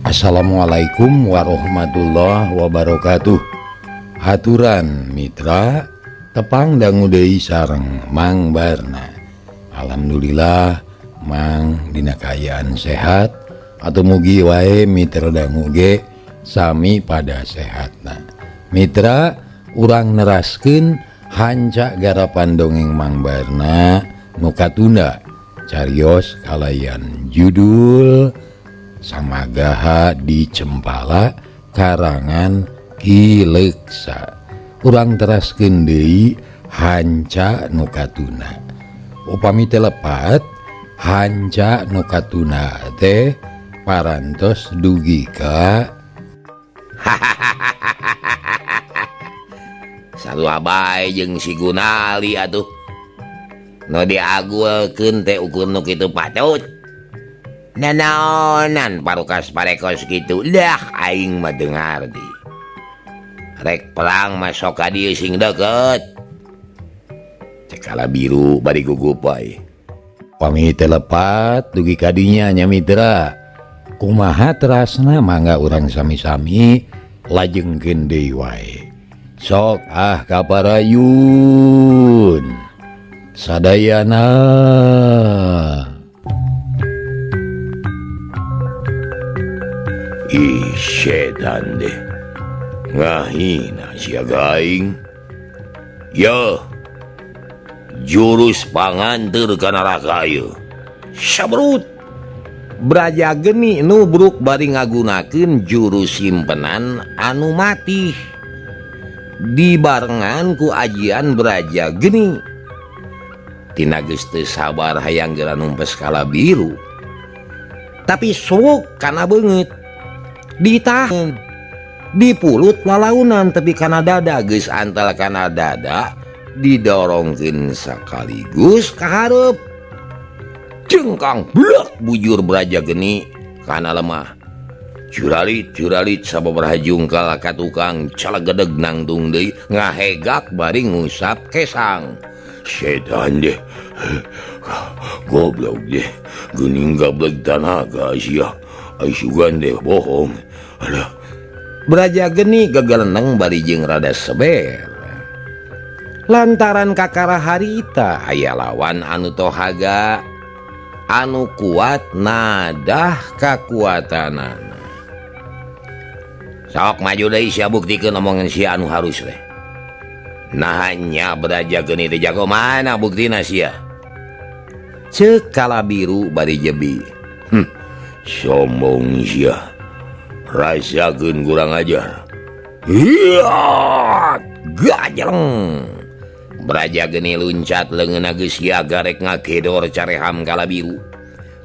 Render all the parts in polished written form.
Assalamualaikum warahmatullahi wabarakatuh. Haturan mitra tepang dangu deui sareng Mang Barna. Alhamdulillah Mang dina kaayaan sehat atau mugi wae mitra dangu ge sami pada sehatna. Mitra urang neraskeun hanca garapan dongeng Mang Barna nu katunda carios kalayan judul Samagaha di Cempala karangan Ki Leksa. Urang teraskeun deui hanca nu katuna. Upami teu lepat hanca nu katuna teh parantos dugi ka Sarua bae jeung si Gunali atuh. Nu diagulkeun teh ukur nu kitu patut. Nanaonan parukas parekos kitu. Dah aing mah dengar di. Rek perang masuk ka dieu sing deket. Cekala biru bari gugup wae. Upami teu lepat dugi ka dinya nya mitra. Kumaha terasna mangga urang sami-sami lajengkeun deui wae. Sok kaparayun sadayana. Ih setan deh. Ngahina sia gaing. Yo. Jurus panganteur ka neraka ieu. Sabrut. Braja geni nubruk bari ngagunakeun jurus simpenan anu mati. Dibarengan ku ajian Braja geni. Tina geus teu sabar hayang geura numpes kala biru. Tapi suuk kana beungeut. Ditahan. Dipulut lalaunan tapi kana dada geus antal kana dada didorongkeun sakaligus ka hareup. Cengkang blek bujur Braja geni kana lemah. Curalit sababaraha jungkal ka tukang calegedeg nangtung deui ngahegak bari ngusap kesang. Setan deh. Goblok deh. Geuning gablek tanaga sia. Ai sugan deh bohong. Aduh. Braja geni gageleneng bari jeung rada seber. Lantaran kakara harita aya lawan anu tohaga anu kuat nadah kakuatanana. Sok maju deui sia buktikeun omongan sia anu harus teh. Nah nya Braja geni teh jago mana buktina sia. Ceuk kala biru bari jebi. Sombong sia. Rasakeun kurang ajar. Hiat gajeleng. Braja geni luncat leungeunna geus siaga rek ngakedor careham kala biru.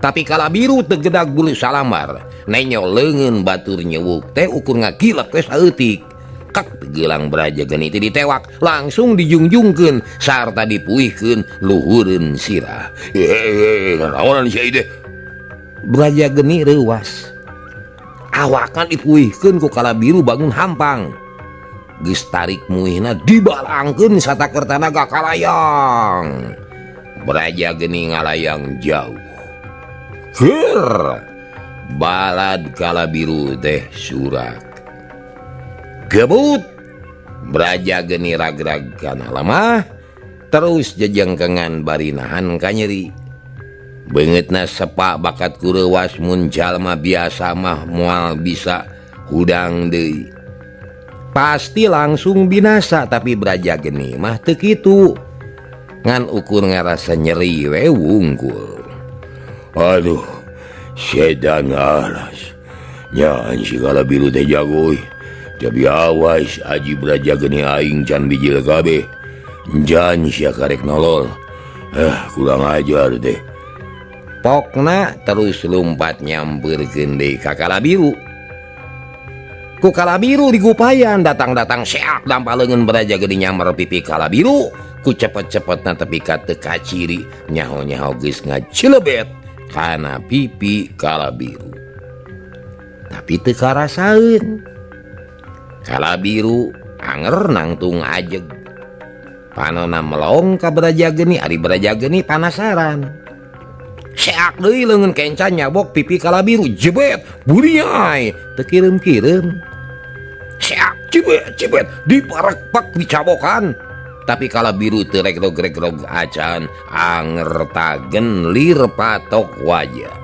Tapi kala biru teu gedag bulu salambar. Nenyo leungeun batur nyewuk teh ukur ngakilek we saeutik. Kak gelang Braja geni teh ditewak langsung dijungjungkeun sarta dipuihkeun luhureun sirah. Naonan sia ieu teh? Braja geni reuwas. Awakan dipuihkeun ku kala biru bangun hampang. Geus tarik muihna dibalangkeun sataker tanaga kalayang. Braja geni ngalayang jauh. Ker balad kala biru teh surak. Gebut Braja geni ragrag kana lemah terus jejengkengan bari nahan ka nyeri. Beungeutna sepak bakat kureuwas mun jalma biasa mah moal bisa hudang deui. Pasti langsung binasa tapi Braja geni mah teu kitu. Ngan ukur ngarasa nyeri we wungkul. Aduh, sedan aras. Nyaan si kala biru teh jago. Tapi awas aji Braja geni aing can bijil kabeh. Jan sia karek nolol. Kurang ajar deh. Pokna terus lumpat nyamperkeun deui ka kala biru. Ku kala biru digupayan datang-datang seak dampaleungeun Braja geni nyamar pipi kala biru. Ku cepet-cepetna tepi ka teu kaciri nyaho-nyaho geus ngacelebet kana pipi kala biru. Tapi teu karasaeun. Kala biru anger nangtung ajeg. Panonna melong ka Braja geni ari Braja geni panasaran. seak deui leungeun kencan nyabok pipi Kalabiru jebet buriai teu kireum-kireum seak cibet diparekpak dicabokan tapi Kalabiru teu regrog-regrog acan angertagen lir patok wajah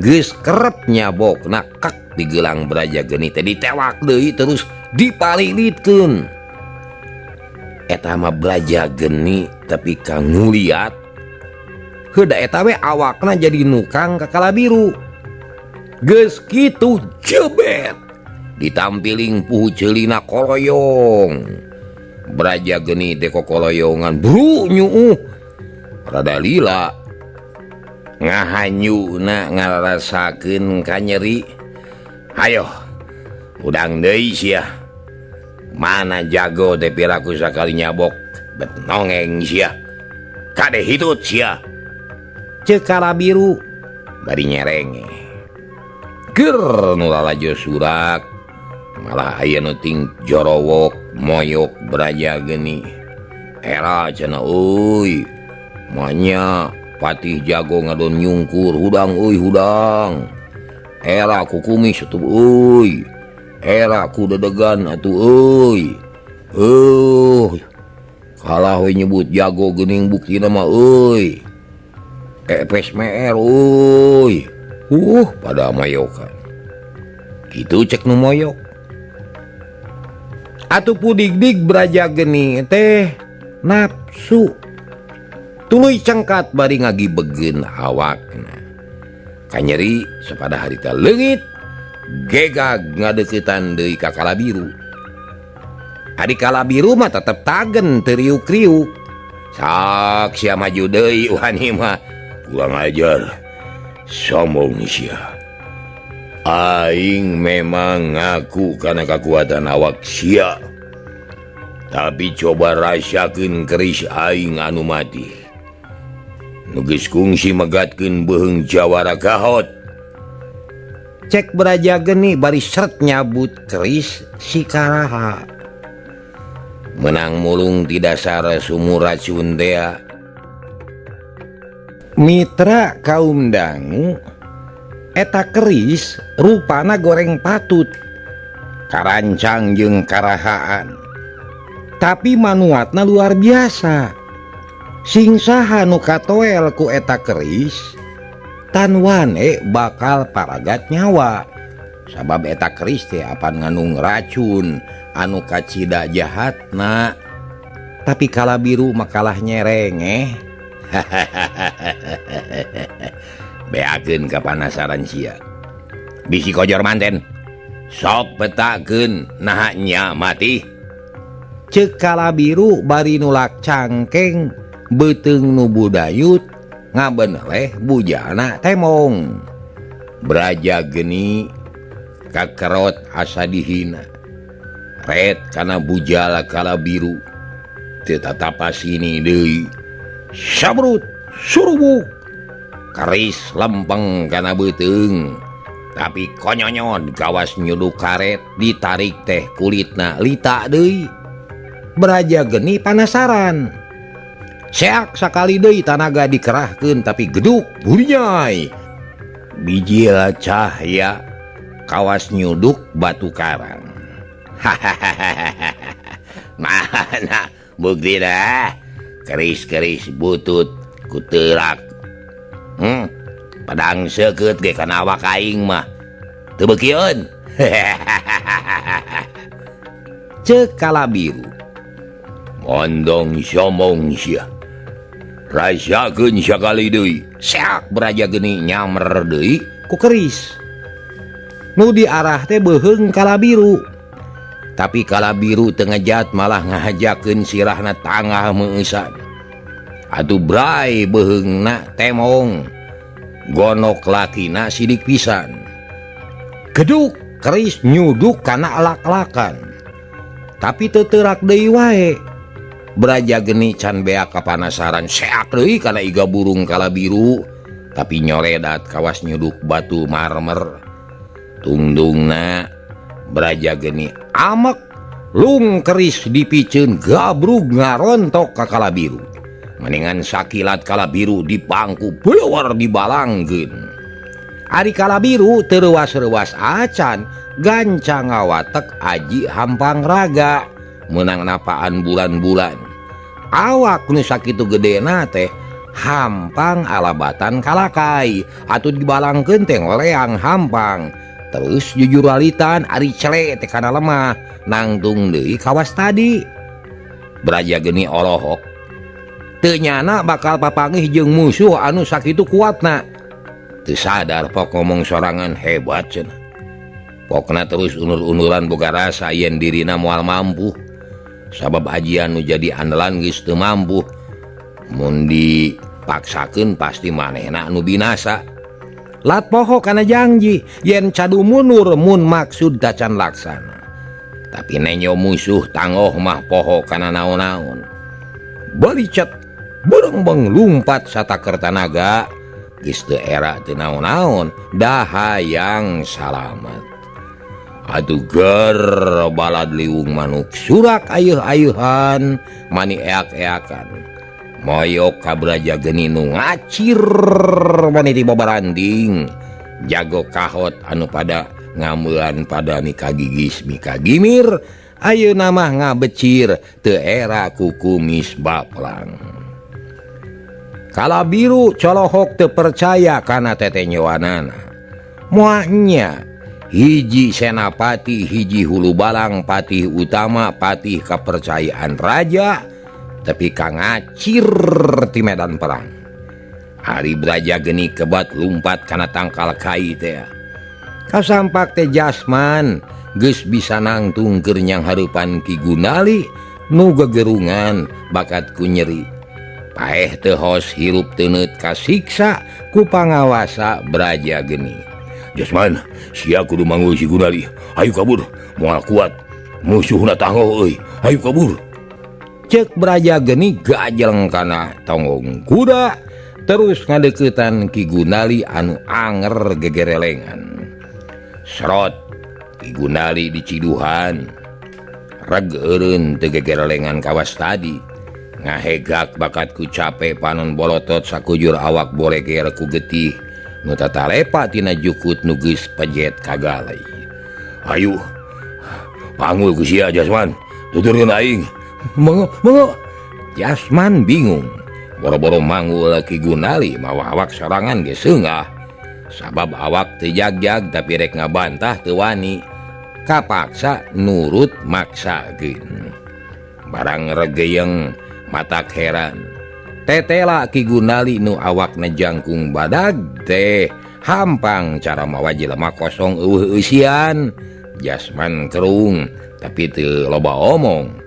geus kerep nyabok nakak di gelang Braja Geni teh ditewak deui terus dipalilitkeun eta mah Braja Geni tapi kanggo liat heuda eta we awakna jadi nukang ka Kalabiru geus kitu jebet ditampiling puhu ceulina koloyong Braja Geni deko koloyongan bru nyuuh rada lila ngahanyuna ngarasakeun ka nyeri hayo udang deui sia mana jago teh piraku sakali nyabok bet nongeng sia kade hitut sia ceuk Kalabiru bari nyerenge ger nu lalajo surak malah aya nu ting jorowok moyok Braja Geni era cenah euy manya patih jago ngadon nyungkur hudang euy hudang era ku kumis atuh euy era ku dedegan atuh euy kalah we nyebut jago geuning buktina mah euy epes meer euy pada mayokan kitu cek nu moyok atuh pudig-dig Braja Geni teh nafsu tuluy cengkat bari ngagibegeun awakna kanyeri sapada harita leungit gegag ngadeuketan deui ka Kalabiru adi Kalabiru mah tetep tagen teu riuk-riuk sak sia maju deui wani mah kurang ajar sombong sia aing memang ngaku karena kekuatan awak sia tapi coba rasakeun keris aing anu mati nu geus kungsi megatkeun beuheung jawara gahot cek Braja Geni bari seret nyabut keris si Karaha menang mulung ti dasar sumur racun teh mitra kaum dangu eta keris rupana goreng patut karancang jeung karahaan tapi manuatna luar biasa sing saha nu katoel ku eta keris tan wane bakal paragat nyawa sabab eta keris teh apan ngandung racun anu kacida jahatna tapi Kalabiru makalah nyerenge beakeun kapanasaran sia bisi kojor manten sok petakeun naha nya mati ceuk Kalabiru bari nulak cangkeng beuteung nu budayut ngabeneleh bujana temong Braja Geni kakerot asa dihina ret kana bujala Kalabiru teu tatapasini deui sabrut surubuk keris lempeng kana beuteung tapi konyonyon gawas nyuduk karet ditarik teh kulitna lita deui Braja Geni panasaran seak sakali deui tanaga dikerahkeun tapi geduk burinyai bijil cahya kawas nyuduk batu karang mana bukti dah keris-keris butut kuterak padang seukeut ge kana awak aing mah teu beukieun ceuk Kalabiru mondong sombong sia rasakeun sakali deui seak Braja Geni nyamer deui ku keris nu diarah teh beuheung Kalabiru tapi Kalabiru teu ngejat malah ngahajakeun sirahna tangah meusan atuh bray beuheungna temong gonok lakina sidik pisan geduk keris nyuduk kana alak-alakan tapi teu teurak deui wae Braja Geni can beak kapanasaran seak deui kana iga burung Kalabiru tapi nyoredat kawas nyuduk batu marmer tungdungna Braja Geni amek lung keris dipiceun gabrug ngarontok ka Kalabiru mendingan sakilat Kalabiru di pangku beluar dibalangkeun. Ari Kalabiru terwas-rewas acan gancang ngawatek aji hampang raga menang napaan bulan-bulan. Awak nu sakitu gedena teh hampang alabatan kalakai atuh dibalangkeun teh ngoleang hampang. Terus jujur walitan ari cele teh kana lemah nangtung deui kawas tadi. Braja geni olohok teu nyana bakal papanggih jeung musuh anu sakitu kuatna. Teu sadar pok ngomong sorangan hebat cenah. Pokna terus unur-unuran boga rasa yen dirina moal mampu. Sabab ajian nu jadi andalan geus teu mampu. Mun dipaksakeun pasti manehna anu binasa. Lat poho kana janji yen cadu mundur mun maksud tacan laksana. Tapi nenyo musuh tanggoh mah poho kana naon-naon. Balicet berengbeng lumpat sataker tanaga geus teu era teu naon-naon dah hayang salamet. Atuh ger balad liwung manuk surak ayeuh-ayeuhan mani eak-eakan. Moyok ka Braja geni nu ngacir mani ti babaranding. Jago kahot anu pada ngameulan pada mika gigis mika gimir. Ayeuna mah ngabecir teu era ku kumis baplang. Kalabiru colohok teu percaya kana tetenyoanana. Moalnya hiji senapati hiji hulu balang patih utama patih kepercayaan raja. Tapi ka ngacir ti medan perang. Ari Braja geni kebat lumpat kana tangkal kai teh. Kasampak teh jasman geus bisa nangtung keur nyang hareupan Ki Gunali nu gegerungan bakat ku nyeri. Paeh teu hos hirup teu neut kasiksa ku pangawasa Braja geni. Jasman, sia kudu manggul si Gunali. Ayo kabur, moal kuat. Musuhna tanggoh euy. Ayo kabur. Cek Braja geni gajeleng kana tonggong kuda terus ngadeuketan Ki Gunali anu anger gegerelengan. Serot Ki Gunali diciduhan reg eureun teu gegerelengan kawas tadi. Ngahegak bakat ku cape panon bolotot sakujur awak boleger ku getih nu tatalepa tina jukut nu geus pejet kagalai. Ayo panggul ku sia Jasman, tuturkeun aing. Mengo Jasman bingung. Boro-boro manggul Ki Gunali mawa awak sorangan ge seungah. Sabab awak teu jagjag tapi rek ngabantah teu wani. Kapaksa nurut maksakeun. Barang regeyeng matak heran. Tetela Ki Gunali nu awakna jangkung badag teh hampang cara mawa jelema kosong eueuh eusian. Jasman kerung tapi teu loba omong.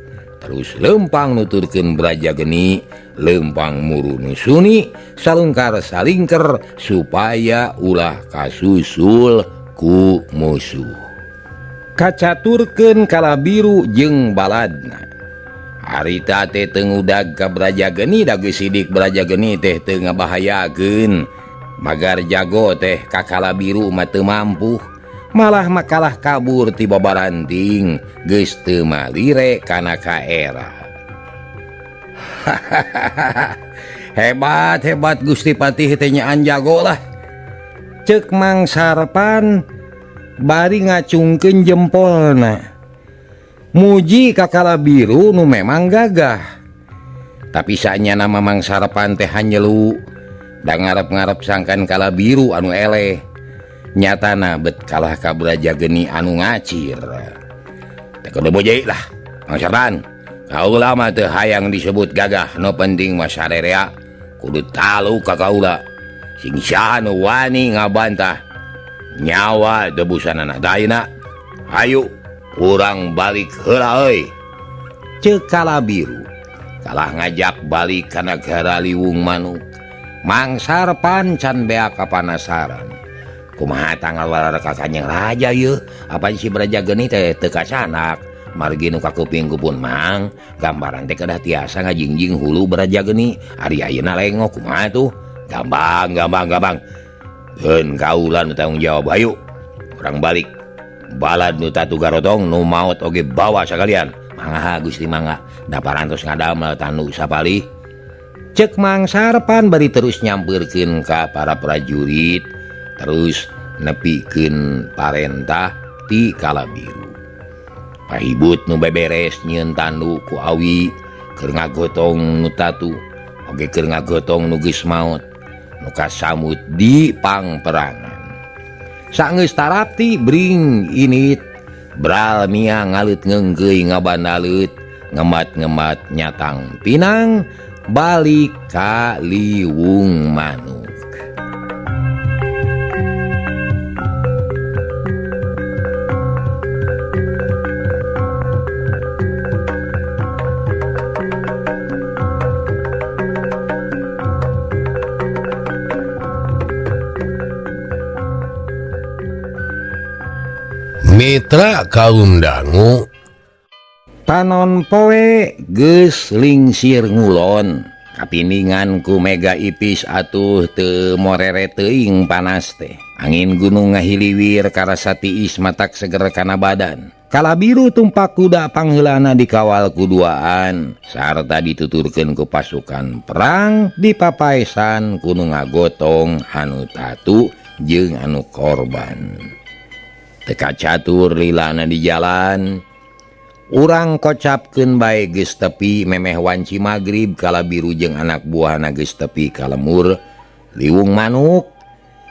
Terus lempang nuturkeun Braja geni, lempang muru nusuni, salungkar salingker supaya ulah kasusul ku musuh. Kacaturkeun Kalabiru jeung baladna. Harita teh teu ngudag ka Braja geni da geus sidik Braja geni teh teu ngabahayakeun. Magar jago teh ka Kalabiru mah teu mampu. Malah makalah kabur ti babaranting geus teu malire kana kaera. Hebat Gusti Patih teh nyaan jago lah. Ceuk Mang Sarpan bari ngacungkeun jempolna. Muji ka Kalabiru nu memang gagah. Tapi saenyana Mang Sarpan teh hanyelu da ngarep-ngarep sangkan Kalabiru anu eleh. Nyatana bet kalah ka Braja geni anu ngacir. Teu kudu boje lah Mang Sarpan. Kaula mah teu hayang disebut gagah, no penting mah sarerea kudu talu ka kaula. Sing saha nu wani ngabantah nyawa debusanana daina. Hayu urang balik heula euy. Ceuk Kalabiru kalah ngajak balik ka nagara liwung manuk. Mang Sarpan can bea kapanasaran. Kumaha tanggal walara ka Kanjeng Raja yeuh? Apa si Braja geni teh teu kasanak? Margi nu kakuping pun Mang, gambaran teh kedah tiasa ngajingjing hulu Braja geni. Ari ayeuna lengok kumaha tuh? Gampang. Geun kaula nu tanggung jawab hayu. Urang balik. Balad nu tatu garotong nu maot oge bawa sakalian. Mangga Gusti mangga. Da parantos ngadamel tanu sapalih. Cek mangsarpan bari terus nyamperkeun ka para prajurit terus nepikeun parentah ti Kalabiru. Pahibut nu beberes nyieun tandu ku awi keur ngagotong nu tatu oge keur ngagotong nu geus maot nu kasamut di pangperangan. Saenggeus tarapti bring init bral mia ngalut ngeunggeuy ngabandaleut ngemat-ngemat nyatang pinang balik ka liwung manuk. Mitra kaum dangu Panon poe geus lingsir ngulon kapiningan ku mega ipis atuh teu morere teuing panas teh. Angin gunung ngahiliwir karasa tiis matak seger kana badan. Kalabiru tumpak kuda pangheulana dikawal kuduaan sarta dituturkeun ku pasukan perang dipapaesan ku nu ngagotong anu tatu jeung anu korban. Teka catur lilana di jalan urang kocapkeun bae geus tepi memeh wanci magrib Kalabiru jeung anak buahna geus tepi ka lemur liwung manuk.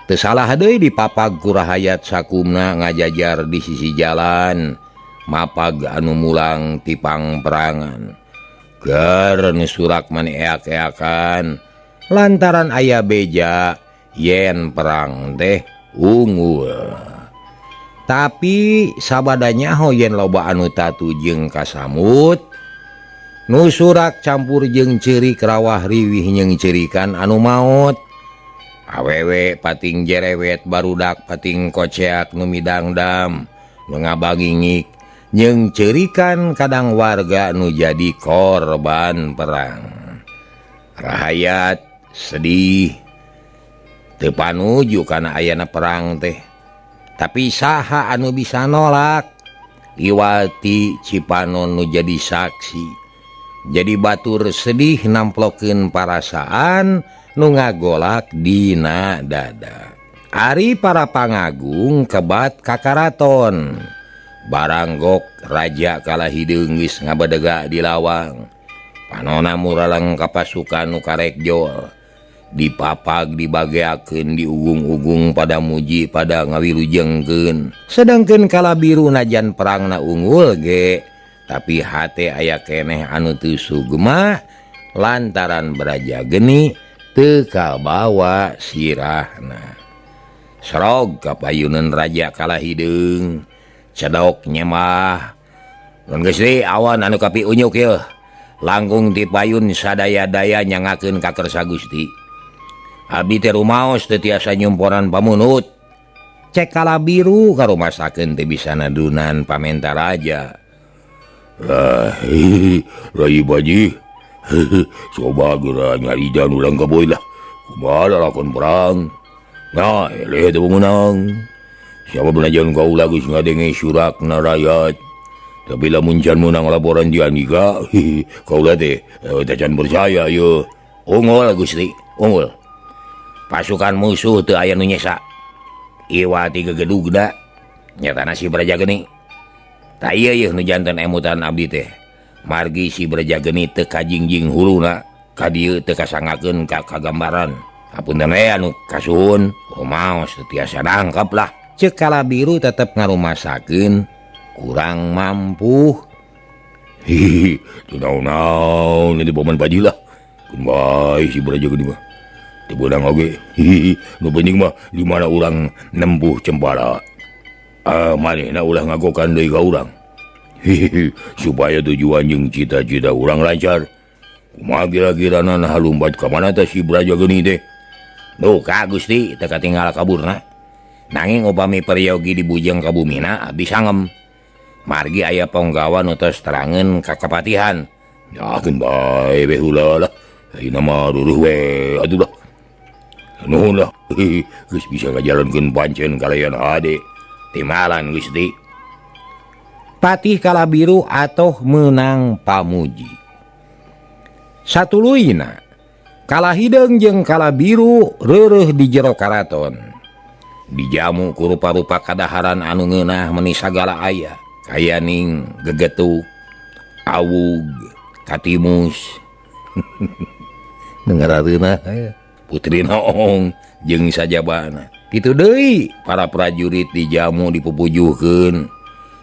Teu salah deui dipapag ku rahayat sakumna ngajajar di sisi jalan mapag anu mulang ti pangperangan. Keur surak mani eak-eakan lantaran aya beja yen perang teh unggul. Tapi sabadanya yen loba anu tatu jeung kasamut nu surak campur jeung ceurik rawah riwih jeung ceurikan anu maot. Awewe pating jerewet barudak pating koceak nu midangdam nu ngabangingik jeung ceurikan kadang warga nu jadi korban perang. Rahayat sedih teu panuju kana ayana perang teh. Tapi saha anu bisa nolak? Iwati Cipanon nu jadi saksi. Jadi batur sedih namplokeun parasaan nu ngagolak dina dada. Ari para pangagung kebat ka karaton. Baranggok raja Kalahideung geus ngabadega di lawang. Panonna muralang ka pasukan nu karek jol. Dipapag dibageakeun di ugung-ugung pada muji pada ngawilujengkeun. Sedangkeun Kalabiru najan perangna unggul ge tapi hate aya keneh anu teu sugema lantaran beraja geni teu kabawa sirahna. Serog ka payunan raja Kalahideung cedok nyemah. Mun geus deui awan anu kapi unyuk yeuh langkung ti payun sadaya-daya nyangakeun ka kersa Gusti. Abdi teh rumaos teu tiasa nyumporan pamunut. Cek Kalabiru karumasakeun teh bisa nadunan pamenta raja. Rai Baji, coba geura nyarijan urang ka boy lah. Kumaha lakon perang. Nah, eleh teu meunang. Siapa benajan kaula geus ngadenge surakna rakyat. Tapi lamun can meunang laporan di Andika, kaula teh tacan percaya yeuh. Unggul Gusti, unggul. Pasukan musuh teu aya nu nyesa. Iwati gegedugna nyatana si Brajageni. Ta ieu yeuh nu janten emutan abdi teh. Margi si Brajageni teu kajingjing huluna ka dieu teu kasangakeun ka kagambaran. Hapunten anu kasuhun, kumaos teu tiasa nangkep lah. Ceuk Kalabiru tetep ngarumasakeun kurang mampu. Teu naon-naon ini paman Baji lah. Kun bae si Brajageni mah. Teu beunang oge. Nu penting mah di mana urang nempuh cempala. Manehna ulah ngagokan deui ka urang. Supaya tujuan jeung cita-cita urang lancar. Kumaha kira-kirana nah lumpat ka mana teh si Brajageni teh? Duh ka Gusti teu katinggal kaburna. Nanging upami peryogi dibujeng ka bumina abdi sangem. Margi aya ponggawa nu tos terangeun ka kapatihan. Yakeun bae we heula lah. Ayeuna mah ruruh we atuh lah. Nuhun lah. Geus bisa ngajalankeun pancen kalayan hade. Timalan Gusti. Patih Kalabiru atoh meunang pamuji. Satuluyna Kala Hideng jeung Kala Biru reureuh di jero karaton. Dijamu ku rupa-rupa kadaharan anu ngeunah meni sagala aya, kayaning gegetuk, awug, katimus. Dengereuna Putri Noong jeung sajabana. Kitu deui para prajurit dijamu dipupujuhkeun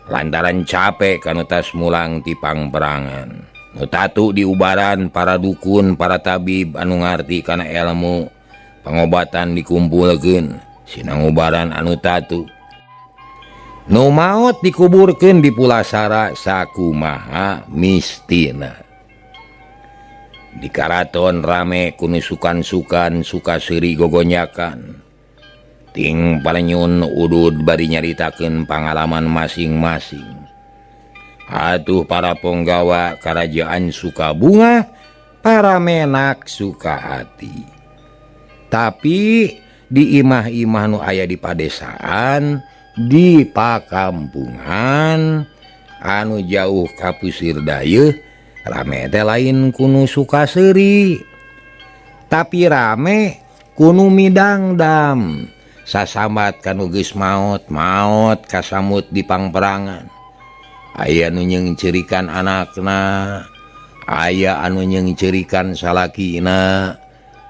lantaran capek kana tas mulang ti pangperangan. Nu tatu diubaran para dukun, para tabib anu ngarti kana ilmu pangobatan dikumpulkeun. Sinangubaran anu tatu nu maot dikuburkeun di pulasara sakumaha mistina. Di karaton rame kunusukan-sukan suka seuri gogonyakan. Ting palenyun udud bari nyaritakeun pangalaman masing-masing. Atuh para penggawa kerajaan Sukabunga, para menak Sukahati. Tapi di imah-imah nu aya di padesaan, di pakampungan anu jauh ka pusir dayeuh, rame teh lain kunu Sukaseuri, tapi rame kunu midangdam. Sasambat kanu geus maot kasamut di pangperangan. Aya anu nyengcerikan anakna, aya anu nyengcerikan salakina.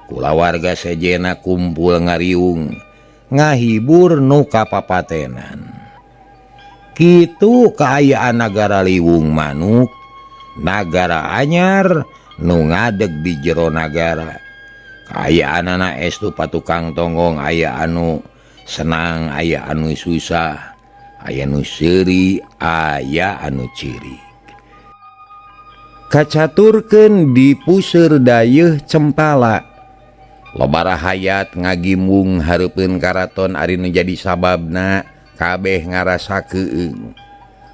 Kulawarga sejena kumpul ngariung ngahibur nu kapapatenan. Kitu kaayaan nagara Liwung Manuk, nagara anyar nu ngadeg di jero nagara. Kaayaanana estu patukang tonggong, aya anu senang, aya anu susah, aya anu seuri, aya anu cirik. Kacaturkeun di puseur dayeuh Cempala, loba rahayat ngagimbung hareupeun karaton ari nu jadi sababna kabeh ngarasakeun.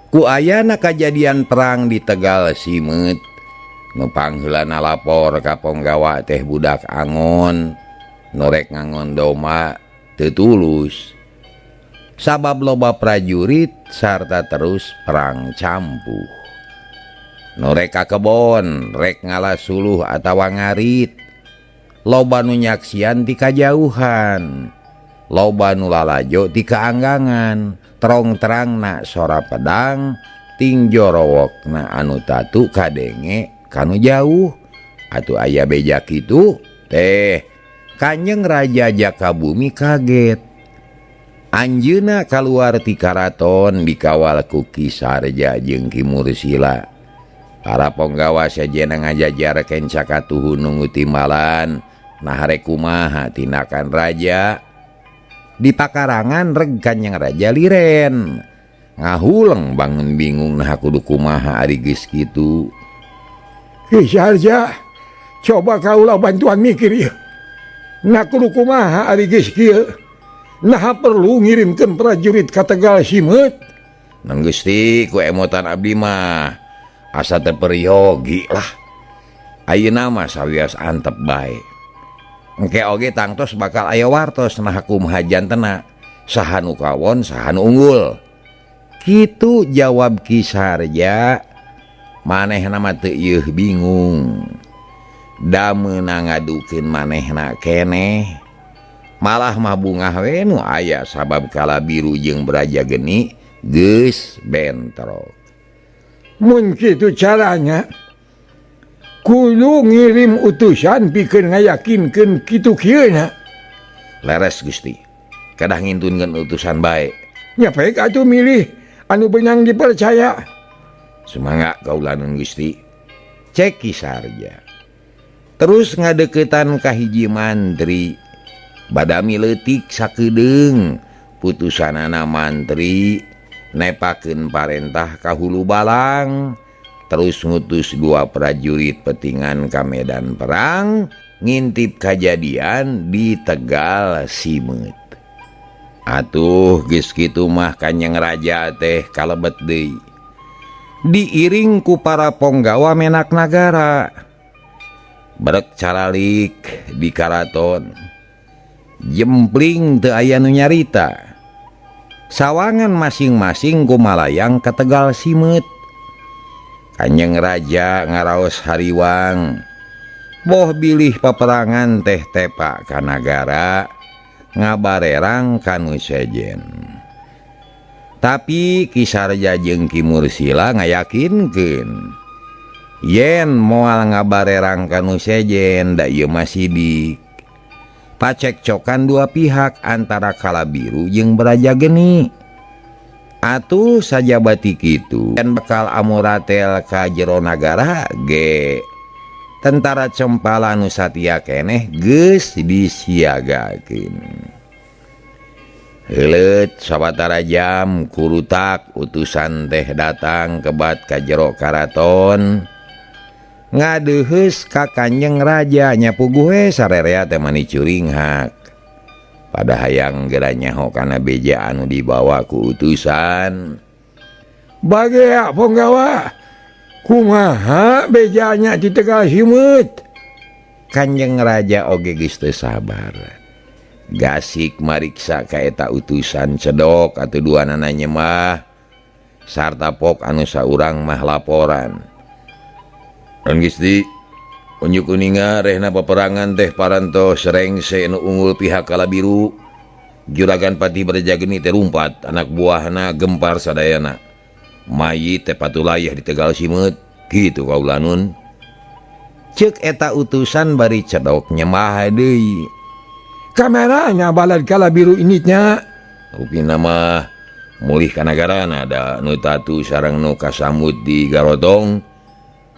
Ku ayana kajadian perang di Tegal Simet, nu pangheulana lapor ka penggawa teh budak angon, norek ngangon doma teu tulus. Sabab loba prajurit sarta terus perang campuh. Norek ka kebon, rek ngalasuluh atawa ngarit. Loba nu nyaksian ti kajauhan, loba nu lalajo ti kaanggangan. Terang-terangna sora pedang, ting jorowokna anu tatu kadenge kanu jauh. Atuh aya beja kitu teh Kanjeng Raja Jakabumi kaget. Anjeunna kaluar ti karaton dikawal ku Ki Sarja jeung Ki Mursila. Para penggawa sajena ngajajar kenca katuhun nunggu timbalan. Nah rek kumaha tindakan raja. Di pakarangan reg Kanjeng Raja liren, ngahuleng bangun bingung nah kudu kumaha ari geus kitu. Ki Sarja, coba kaulah bantuan mikir ieu. Nah kudu kumaha ari geus kieu. Nah perlu ngirimkeun prajurit ka Tegal Simet. Nan Gusti ku emotan abdi mah asa teu peryogi lah. Ayeuna mah sawias antep bae. Engke oge tangtos bakal aya wartos nah kumaha jantena, saha nu kawon saha nu unggul. Kitu jawab Ki Sarja. Manehna mah teu ieuh bingung. Da meunang ngadukeun manehna keneh, malah mah bungah we nu aya sabab Kala Biru jeung Braja Geni geus bentrok. Mun kitu caranya, kudu ngirim utusan pikeun ngayakinkeun kitu kieuna. Leres Gusti, kedah ngintunkeun utusan bae. Nya baik atuh milih anu beunang dipercaya. Sumangga kaulanan Gusti, cek Ki Sarja. Terus ngadeuketan ka hiji mantri, badami leutik sakedeung putusanana mantri nepakeun parentah ka Hulu Balang. Terus ngutus 2 prajurit petingan ka medan perang ngintip kajadian di Tegal Simet. Atuh geus kitu mah Kanjeng Raja teh kalebet deui. Diiring ku para ponggawa menak nagara. Brek caralik di karaton. Jempling teu aya nu nyarita. Sawangan masing-masing kumalayang ka Tegal Simet. Kanjeng Raja ngaraos hariwang, boh bilih peperangan teh tepak ka nagara ngabarerang kanu sejen. Tapi Kisarja jeung Ki Mursila ngayakinkeun yen moal ngabarerang kanu sejen da ieu mah sidik. Pacekcokan dua pihak antara Kalabiru jeung Braja Geni. Atuh sajabati kitu dan bakal amuratel ka jero nagara ge tentara Cempala nu satia keneh geus disiagakeun. Heuleut sawatara jam kurutak utusan teh datang kebat ka jero karaton ngadeuheus ka Kanjeng Raja nyapuguh we sarerea teh mani curing hak. Pada hayang geura nyaho kana beja anu dibawa ku utusan. Bagea Ponggawa, kumaha bejanya di Tegal Simut? Kanjeng Raja oge geus teu sabar. Gasik mariksa ka eta utusan cedok atuh duanana nyemah sarta pok anu saurang mah laporan. Dan Gusti, unjuk kuninga rehna peperangan teh paranto serengse nu unggul pihak Kalabiru. Juragan Pati Braja Geni teh rumpat anak buahna gempar sadayana. Mayit teh patulayah di Tegal Simut, kitu kaula nun. Ceuk eta utusan bari cedok nyemah deui. Kameranya balad Kalabiru initnya. Rupina mah mulih ka nagarana da nu tatu sareng nu kasambut di Garotong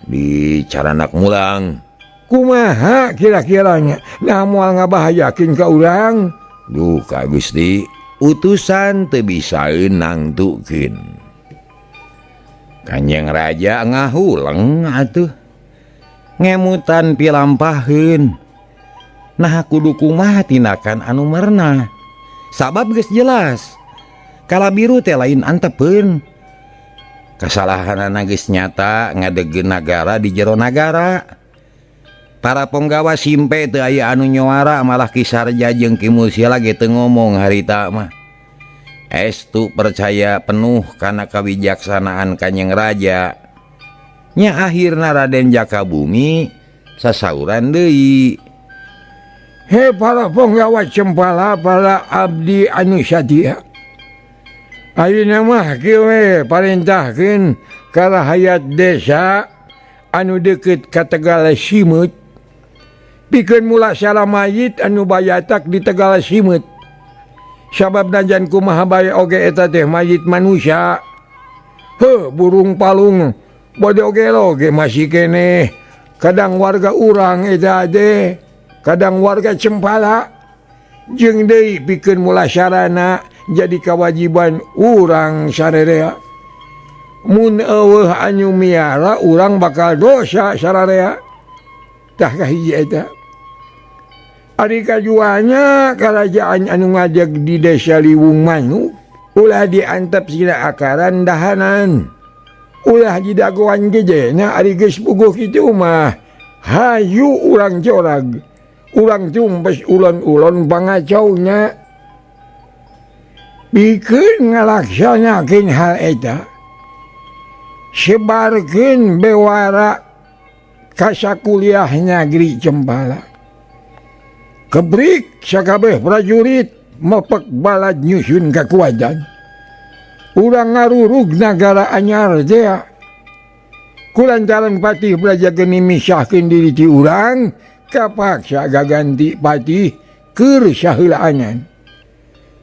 di Caranak Mulang. Kumaha kira-kiranya nah moal ngabahayakeun ka urang? Duh ka Gusti, utusan teu bisaeun nangtukeun. Kanjeng Raja ngahuleng atuh. Ngemutan pilampaheun. Nah kudu kumaha tindakan anu meurna. Sabab geus jelas. Kalabiru teh lain antepeun. Kasalahanana geus nyata ngadegkeun nagara di jero nagara. Para penggawa simpe teu aya anu nyoara malah Kisarja jeung Ki Mursila ge teu ngomong harita mah. Estu percaya penuh kana kawijaksanaan Kanjeng Raja. Nya akhirna Raden Jakabumi sasauran deui. He para penggawa Cempala, para abdi anu satia. Ayeuna mah kieu we parentahkeun ka rakyat desa anu deukeut ka Tegal Simut pikeun mulasara mayit anu bayatak di Tegal Simut. Sabab najan kumaha bae oge eta teh mayit manusia. Burung palung bade oge loge masih keneh. Kadang warga urang eta teh, kadang warga Cempala. Jeung deui pikeun mulasarana jadi kewajiban urang sarerea. Mun eueuh anu miara urang bakal dosa sararea. Tah kahiji eta. Ari kajuanya kerajaan anu ngajak di desa Liwung Manuk ulah diantep sina akaran dahanan. Ulah didagoan gejena ari geus puguh kitu mah hayu urang corag. Urang tumpes ulon-ulon pangacaunya. Pikeun ngalaksanakeun hal eta. Sebarkeun bewara ka sakuliah negeri Cempala. Kebrik sakabeh prajurit mepek balad nyusun kakuatan. Urang ngarurug nagara anyar teh. Kulantaran Patih Braja Geni misahkeun diri ti urang, kapaksa gaganti patih keur saheulaanan.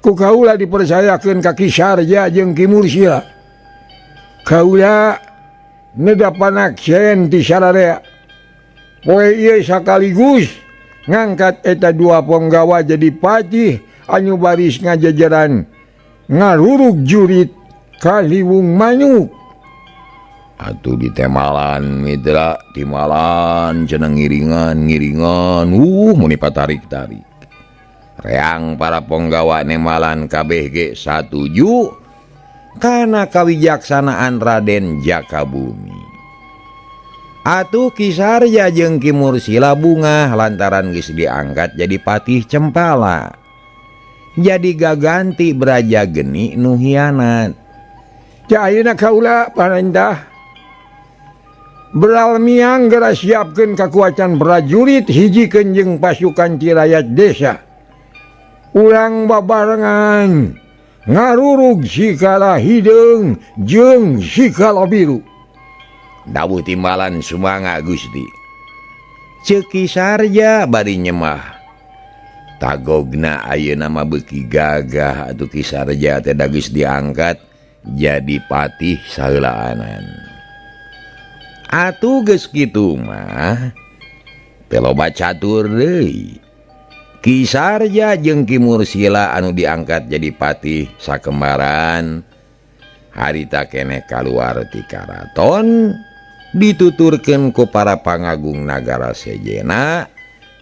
Ku kaula dipercayakeun ka Kisarja jeung Ki Mursila. Kaula nedapanak sen ti sararea. Poe ieu sakaligus ngangkat eta dua penggawa jadi patih anu baris ngajajaran ngarurug jurit ka Liwung Manuk. Atuh di temalan mitra timalan cenah ngiringan muni patarik-tarik. Reang para penggawa nemalan kabeh ge satuju kana kawijaksanaan Raden Jakabumi. Atuh Kisarja jeung Ki Mursila bungah lantaran geus diangkat jadi patih Cempala. Jadi gaganti Braja Geni nu hianat. Ja ayeuna kaula parentah beralmiang gerak siapkan kekuatan prajurit hiji kenjeng pasukan ti rakyat desa. Urang babarengan ngarurug sikala hideung jeung sikala biru. Dawuh timbalan sumangga Gusti. Ceuk Kisarja bari nyemah. Tagogna ayeuna mah beuki gagah atuh Kisarja teh da geus diangkat jadi patih saheulaanan. Atuh geus kitu mah teu loba catur deui. Kisarja jeung Ki Mursila anu diangkat jadi patih sakembaran harita keneh kaluar ti karaton dituturkeun ku para pangagung nagara sejena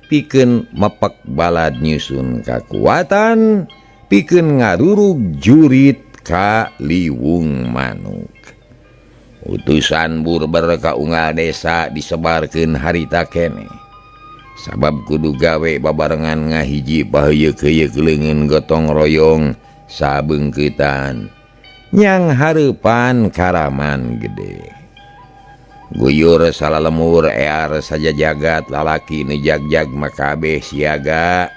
pikeun mepek balad nyusun kakuatan pikeun ngarurug jurit ka Liwung Manuk. Utusan Burber ka unggal desa disebarkeun harita keneh. Sabab kudu gawe babarengan ngahiji paheyeuk-heyeuk leungeun gotong royong sabeungkeutan nyang hareupan karaman gede. Guyur salalemur ear saja jagat lalaki nu jagjag makabeh siaga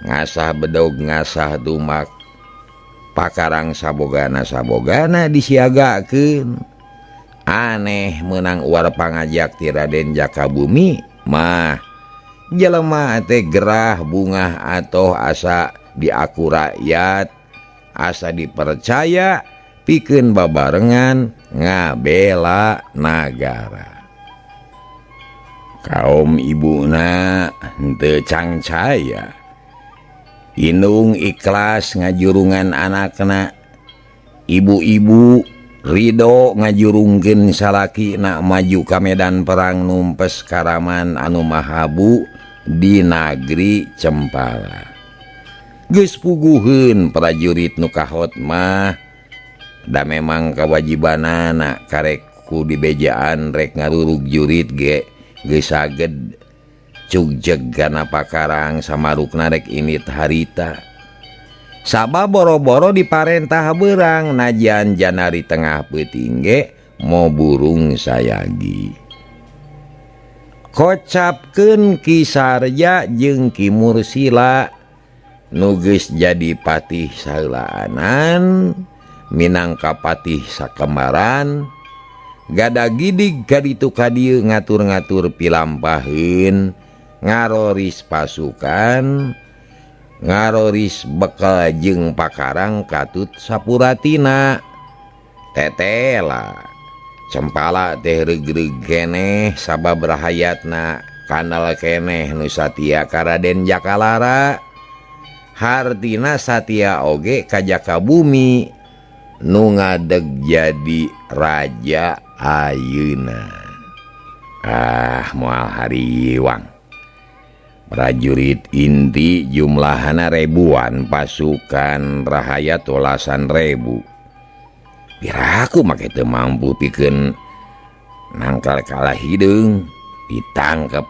ngasah bedog ngasah tumak pakarang sabogana disiagakeun. Aneh meunang uar pangajak ti Raden Jakabumi mah jelema teh gerah bungah atoh asa diaku rakyat asa dipercaya pikeun babarengan ngabela nagara. Kaum ibuna henteu cangcaya indung ikhlas ngajurungan anakna. Ibu-ibu ridho ngajurungkeun salakina maju ka medan perang numpes karaman anu mahabu di nagri Cempala. Geus puguheun prajurit nu kahot mah da memang kawajibanana karek ku dibejaan rek ngarurug jurit ge geus saged cugjeg kana pakarang samarukna rek init harita. Sabab boro-boro diparentah beurang najan janari tengah peuting ge mo burung sayagi. Kocapkeun Kisarja jeung Ki Mursila nu geus jadi patih saheulaanan minangka patih sakembaran gadagidig ka ditu ka dieu ngatur-ngatur pilampaheun ngaroris pasukan ngaroris bekal jeung pakarang katut sapuratina. Tetela Cempala teh regreg keneh sabab rahayatna kanal keneh nu satia ka Raden Jakalara. Hartina satia oge ka Jakabumi nu ngadeg jadi raja ayeuna. Moal hariwang. Prajurit inti jumlahna ribuan pasukan rahayat 12.000. Piraku make teu mampu pikeun nangkal kalah hideung ditangkep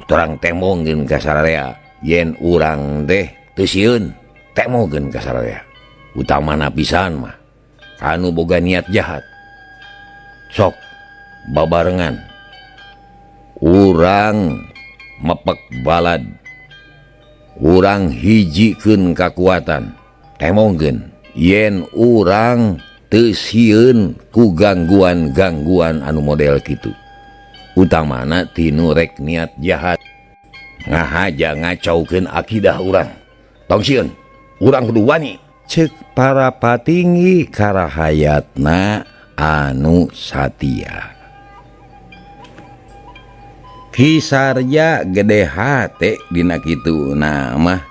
urang temongkeun ka sararea yen urang teh teu sieun temongkeun ka sararea. Utamana pisan mah anu boga niat jahat sok babarengan urang mepek balad urang hijikeun kakuatan temongkeun yen urang teu sieun ku gangguan-gangguan anu model kitu. Utamana tinu rek niat jahat ngahaja ngacaukeun akidah urang. Tong sieun urang kudu wani. Ceuk para patinggi karahayatna anu satia. Kisarja gede hate dina kituna mah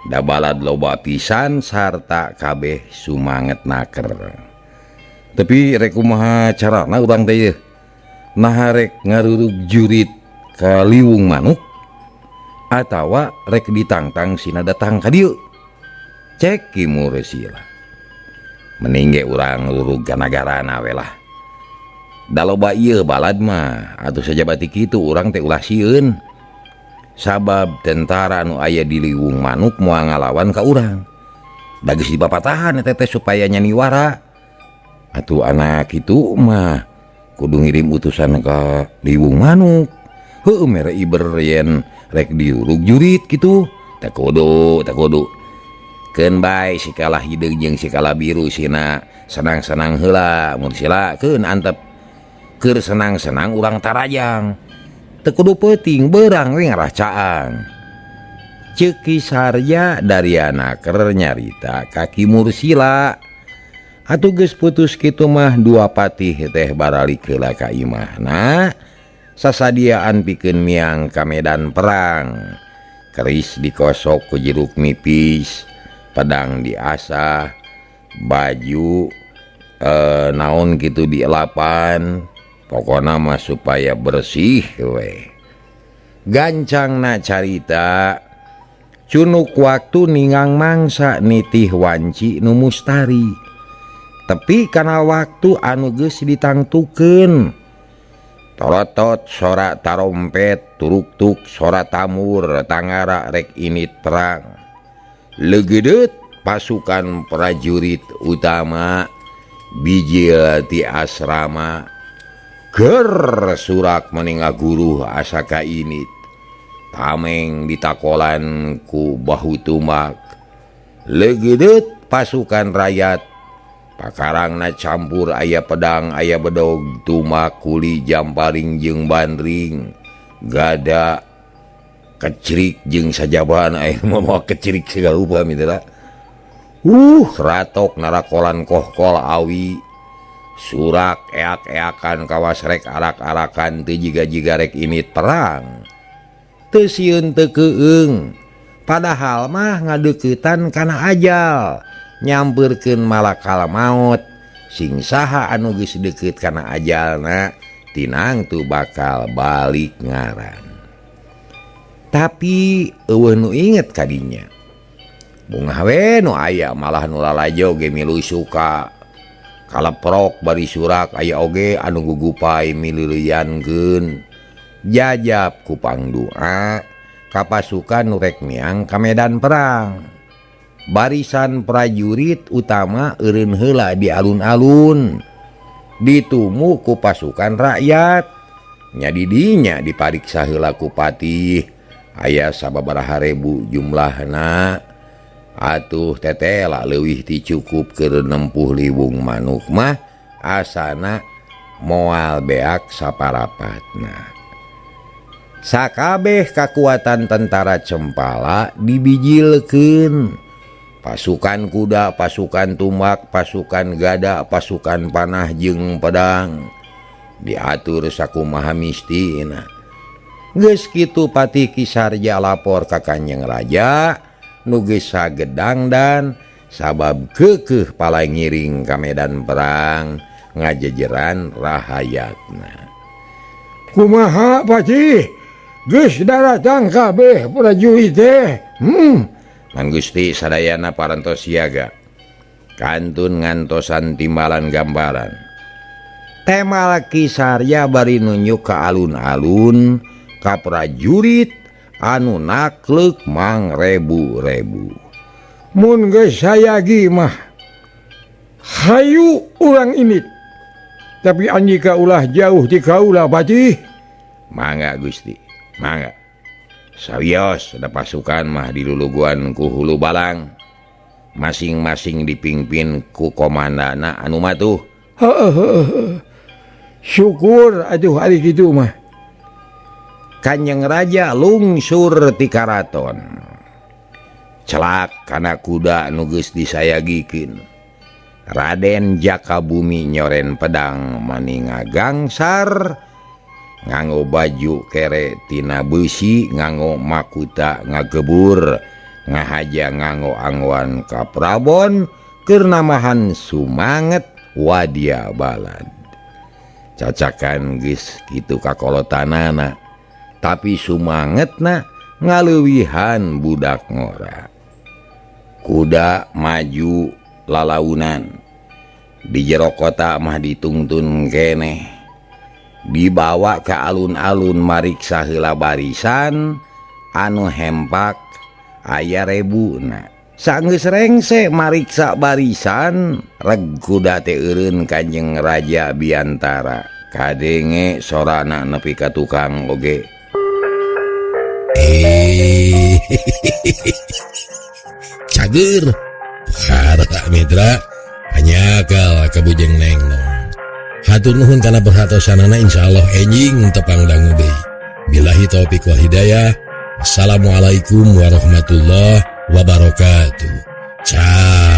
da balad loba pisan sarta kabeh sumanget naker. Tapi rek kumaha carana urang teh nah rek ngarurug jurit ka Liwung Manuk atawa rek ditangtang sina datang ka dieu. Cek Ki Mursila. Mending ge urang lurug ka nagarana we lah. Da loba ieu balad mah atuh sajabati kitu urang teh ulah sieun. Sabab tentara nu aya di Liwung Manuk moal ngalawan ka urang. Da geus dipapatahan eta teh supaya nyani wara. Atuh anak kitu mah kudu ngirim utusan ke Liwung Manuk. Heueuh mere iber yen rek diurug jurit kitu. Tak kudu. Keun bae sikala hideung jeung sikala biru sina senang-senang heula mun sila keun antep keur senang-senang urang tarajang. Teu kudu peuting beurang we ngaracaang. Ceuk Ki Sarja dari anaker nyarita ka Ki Mursila. Atuh geus putus kitu mah dua patih teh baralik heula ka imahna sasadiaan pikeun miang ka medan perang. Keris dikosok ku jeruk nipis, pedang diasah, baju naon gitu dielapan, pokona mah supaya bersih we. Gancangna carita cunuk waktu ningang mangsa nitih wanci nu mustari. Tapi kana waktu anu geus ditangtukeun. Torotot sora tarompet, turuk-tuk sora tamur, tangara rek init perang. Legedet pasukan prajurit utama bijil ti asrama ger surak meninga guru asa ka init. Tameng ditakolan ku bahu tumak. Legedet pasukan rakyat pakarangna campur aya pedang aya bedog tumak kuli jamparing jeung bandring gada kecrik jeung sajaban aya mah kecrik segala rupa mitra. Ratok narakolan kohkol awi surak eak-eakan kawas rek arak-arakan teu jiga-jiga rek init perang. Teu sieun teu keueung padahal mah ngadeuketan kana ajal. Nyamperkeun malakal maut sing saha anu geus deukeut kana ajalna tinang tu bakal balik ngaran. Tapi eueuh nu inget kadinya bunga we nu aya malah nu lalajo ge milu suka kaleprok bari surak aya oge anu gugupai mileureuyangkeun jajab ku pangdoa ka pasukan nu rek miang ka medan perang. Barisan prajurit utama eureun heula di alun-alun ditumu ku pasukan rakyat. Nya di dinya dipariksa heula ku patih aya sababaraha ribu jumlahna. Atuh tetela leuwih ti cukup keur nempuh Liwung Manuk mah asana moal beak saparapatna. Sakabeh kakuatan tentara Cempala dibijilkeun. Pasukan kuda, pasukan tumak, pasukan gada, pasukan panah jeung pedang diatur sakumaha mistina. Geus kitu patih Ki Sarja lapor ka Kanjeng Raja nu geus sagedang dan sabab keukeuh palai ngiring ka medan perang ngajejeran rahayatna. Kumaha patih? Geus daratang kabeh prajurit teh. Man Gusti sadayana parantos siaga. Kantun ngantosan timbalan gambaran. Temal Ki Sarja bari nunjuk ka alun-alun ka prajurit anu naklek mang rebu-rebu. Mun geus sayagi mah hayu urang init. Tapi andika ulah jauh ti kaula patih. Mangga Gusti, mangga. Sawios ada pasukan mah diluluguan ku hulu balang. Masing-masing dipimpin ku komandana anu matuh. Syukur atuh ari kitu mah. Kanjeng Raja lungsur ti karaton. Celak kana kuda nu geus disayagikeun. Raden Jakabumi nyoren pedang maninga gangsar. Nganggo baju kere tina besi, nganggo makuta ngagebur, ngahaja nganggo angwan ka Prabon keur namahan sumanget wadia balad. Cacakan geus kitu kakolotanana, tapi sumangetna ngaleuwihan budak ngora. Kuda maju lalaunan, di jero kota mah ditungtun keneh. Dibawa ke alun-alun mariksa heula barisan anu hempak aya rebuna. Sageus rengse mariksa barisan reg kuda teh eureun Kanjeng Raja Biantara. kadenge sorana nepi ka tukang oge. Cager para mitra hanyakal kabujeng nengnong. Hatur nuhun kana perhatosanana, insyaallah enjing tepang dangu deui. Billahi taufik wal hidayah. Assalamualaikum warahmatullahi wabarakatuh. Ciao.